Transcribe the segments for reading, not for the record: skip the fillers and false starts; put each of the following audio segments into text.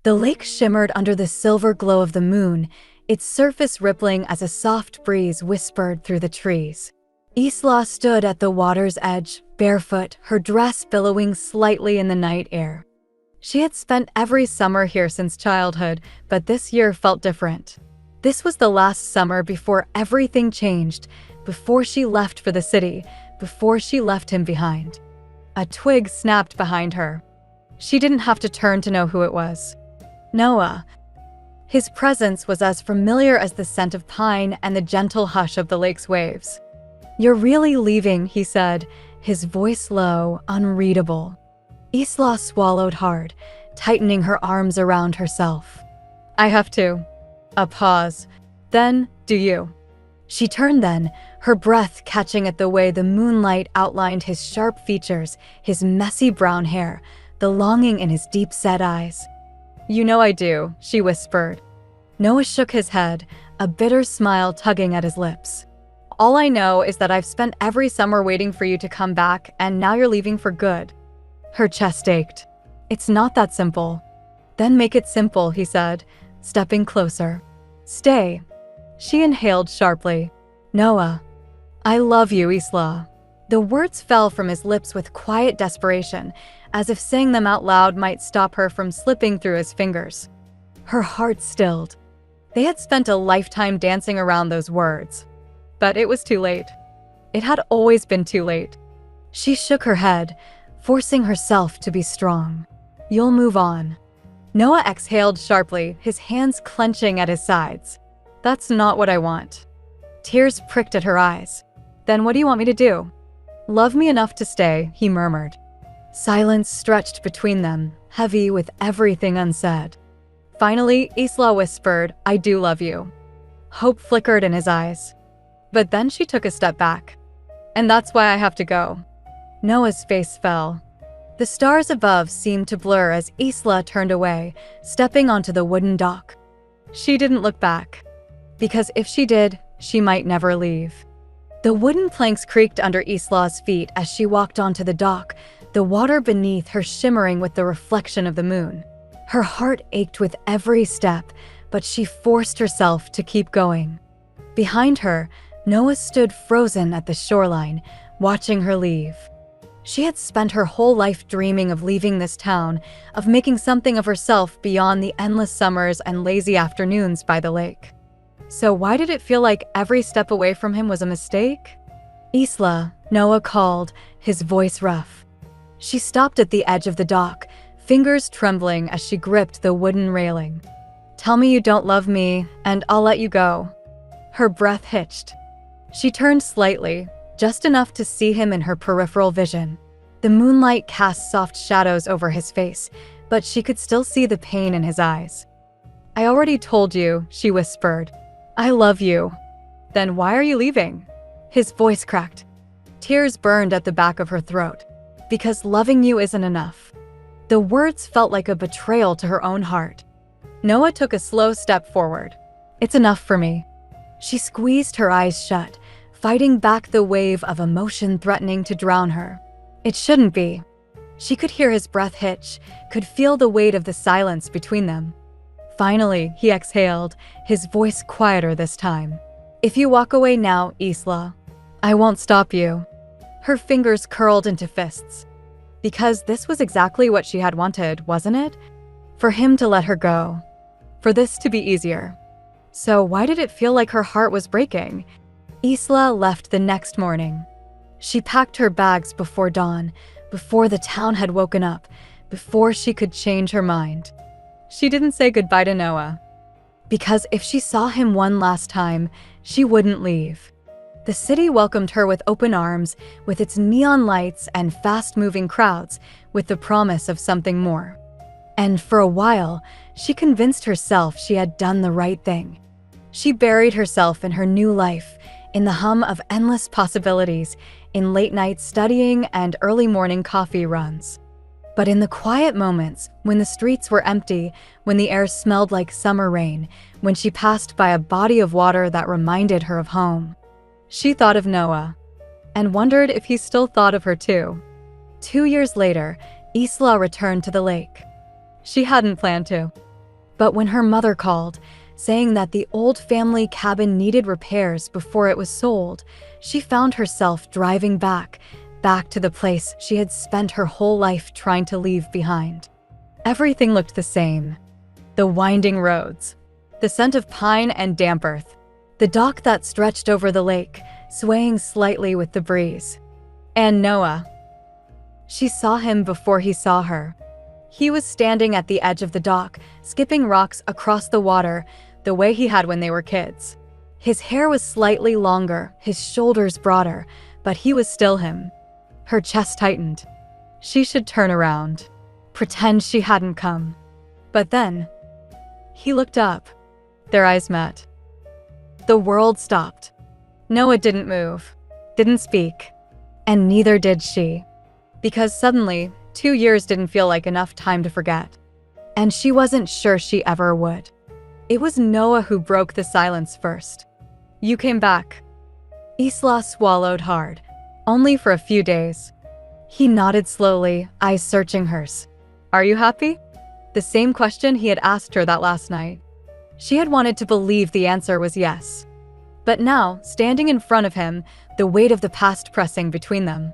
The lake shimmered under the silver glow of the moon, its surface rippling as a soft breeze whispered through the trees. Isla stood at the water's edge, barefoot, her dress billowing slightly in the night air. She had spent every summer here since childhood, but this year felt different. This was the last summer before everything changed, before she left for the city, before she left him behind. A twig snapped behind her. She didn't have to turn to know who it was. Noah. His presence was as familiar as the scent of pine and the gentle hush of the lake's waves. "You're really leaving," he said, his voice low, unreadable. Isla swallowed hard, tightening her arms around herself. "I have to." A pause. "Then, do you?" She turned then, her breath catching at the way the moonlight outlined his sharp features, his messy brown hair, the longing in his deep-set eyes. "You know I do," she whispered. Noah shook his head, a bitter smile tugging at his lips. "All I know is that I've spent every summer waiting for you to come back, and now you're leaving for good." Her chest ached. "It's not that simple." "Then make it simple," he said, stepping closer. "Stay." She inhaled sharply. "Noah, I love you, Isla." The words fell from his lips with quiet desperation, as if saying them out loud might stop her from slipping through his fingers. Her heart stilled. They had spent a lifetime dancing around those words. But it was too late. It had always been too late. She shook her head, forcing herself to be strong. "You'll move on." Noah exhaled sharply, his hands clenching at his sides. "That's not what I want." Tears pricked at her eyes. "Then what do you want me to do?" "Love me enough to stay," he murmured. Silence stretched between them, heavy with everything unsaid. Finally, Isla whispered, "I do love you." Hope flickered in his eyes. But then she took a step back. "And that's why I have to go." Noah's face fell. The stars above seemed to blur as Isla turned away, stepping onto the wooden dock. She didn't look back, because if she did, she might never leave. The wooden planks creaked under Isla's feet as she walked onto the dock, the water beneath her shimmering with the reflection of the moon. Her heart ached with every step, but she forced herself to keep going. Behind her, Noah stood frozen at the shoreline, watching her leave. She had spent her whole life dreaming of leaving this town, of making something of herself beyond the endless summers and lazy afternoons by the lake. So why did it feel like every step away from him was a mistake? "Isla," Noah called, his voice rough. She stopped at the edge of the dock, fingers trembling as she gripped the wooden railing. "Tell me you don't love me, and I'll let you go." Her breath hitched. She turned slightly, just enough to see him in her peripheral vision. The moonlight cast soft shadows over his face, but she could still see the pain in his eyes. "I already told you," she whispered. "I love you." "Then why are you leaving?" His voice cracked. Tears burned at the back of her throat. "Because loving you isn't enough." The words felt like a betrayal to her own heart. Noah took a slow step forward. "It's enough for me." She squeezed her eyes shut, fighting back the wave of emotion threatening to drown her. It shouldn't be. She could hear his breath hitch, could feel the weight of the silence between them. Finally, he exhaled, his voice quieter this time. "If you walk away now, Isla, I won't stop you." Her fingers curled into fists. Because this was exactly what she had wanted, wasn't it? For him to let her go. For this to be easier. So why did it feel like her heart was breaking? Isla left the next morning. She packed her bags before dawn, before the town had woken up, before she could change her mind. She didn't say goodbye to Noah. Because if she saw him one last time, she wouldn't leave. The city welcomed her with open arms, with its neon lights and fast-moving crowds, with the promise of something more. And for a while, she convinced herself she had done the right thing. She buried herself in her new life, in the hum of endless possibilities, in late-night studying and early morning coffee runs. But in the quiet moments, when the streets were empty, when the air smelled like summer rain, when she passed by a body of water that reminded her of home, she thought of Noah, and wondered if he still thought of her too. 2 years later, Isla returned to the lake. She hadn't planned to. But when her mother called, saying that the old family cabin needed repairs before it was sold, she found herself driving back to the place she had spent her whole life trying to leave behind. Everything looked the same. The winding roads, the scent of pine and damp earth, the dock that stretched over the lake, swaying slightly with the breeze. And Noah. She saw him before he saw her. He was standing at the edge of the dock, skipping rocks across the water the way he had when they were kids. His hair was slightly longer, his shoulders broader, but he was still him. Her chest tightened. She should turn around, pretend she hadn't come. But then, he looked up. Their eyes met. The world stopped. Noah didn't move, didn't speak, and neither did she. Because suddenly, 2 years didn't feel like enough time to forget. And she wasn't sure she ever would. It was Noah who broke the silence first. You came back. Isla swallowed hard, only for a few days. He nodded slowly, eyes searching hers. Are you happy? The same question he had asked her that last night. She had wanted to believe the answer was yes. But now, standing in front of him, the weight of the past pressing between them,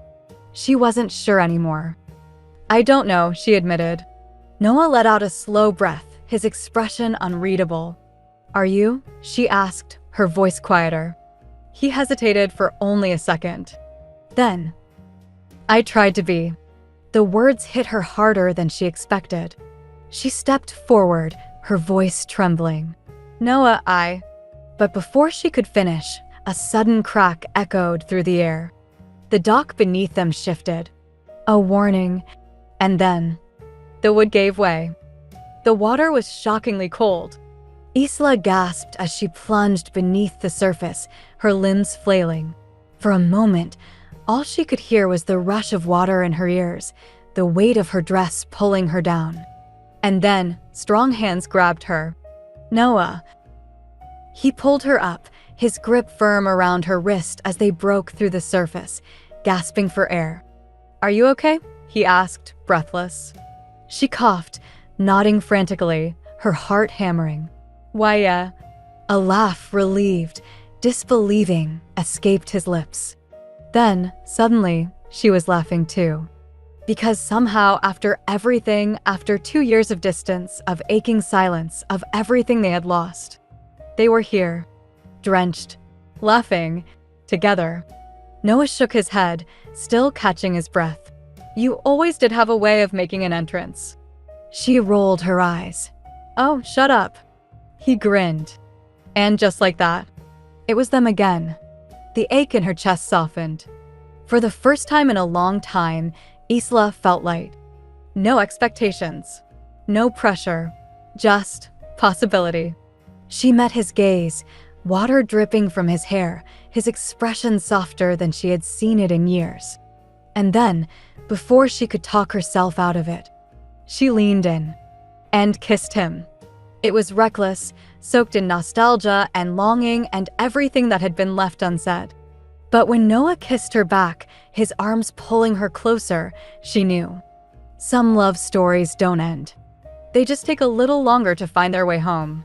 she wasn't sure anymore. I don't know, she admitted. Noah let out a slow breath, his expression unreadable. Are you? She asked, her voice quieter. He hesitated for only a second. Then, I tried to be. The words hit her harder than she expected. She stepped forward, her voice trembling. Noah, But before she could finish, a sudden crack echoed through the air. The dock beneath them shifted. A warning, and then, the wood gave way. The water was shockingly cold. Isla gasped as she plunged beneath the surface, her limbs flailing. For a moment, all she could hear was the rush of water in her ears, the weight of her dress pulling her down. And then, strong hands grabbed her. Noah. He pulled her up, his grip firm around her wrist as they broke through the surface, gasping for air. Are you okay? He asked, breathless. She coughed, nodding frantically, her heart hammering. Why, yeah. A laugh, relieved, disbelieving, escaped his lips. Then, suddenly, she was laughing too. Because somehow, after everything, after 2 years of distance, of aching silence, of everything they had lost, they were here, drenched, laughing, together. Noah shook his head, still catching his breath. You always did have a way of making an entrance. She rolled her eyes. Oh, shut up. He grinned. And just like that, it was them again. The ache in her chest softened. For the first time in a long time, Isla felt light. No expectations, no pressure, just possibility. She met his gaze, water dripping from his hair, his expression softer than she had seen it in years. And then, before she could talk herself out of it, she leaned in and kissed him. It was reckless, soaked in nostalgia and longing and everything that had been left unsaid. But when Noah kissed her back, his arms pulling her closer, she knew. Some love stories don't end. They just take a little longer to find their way home.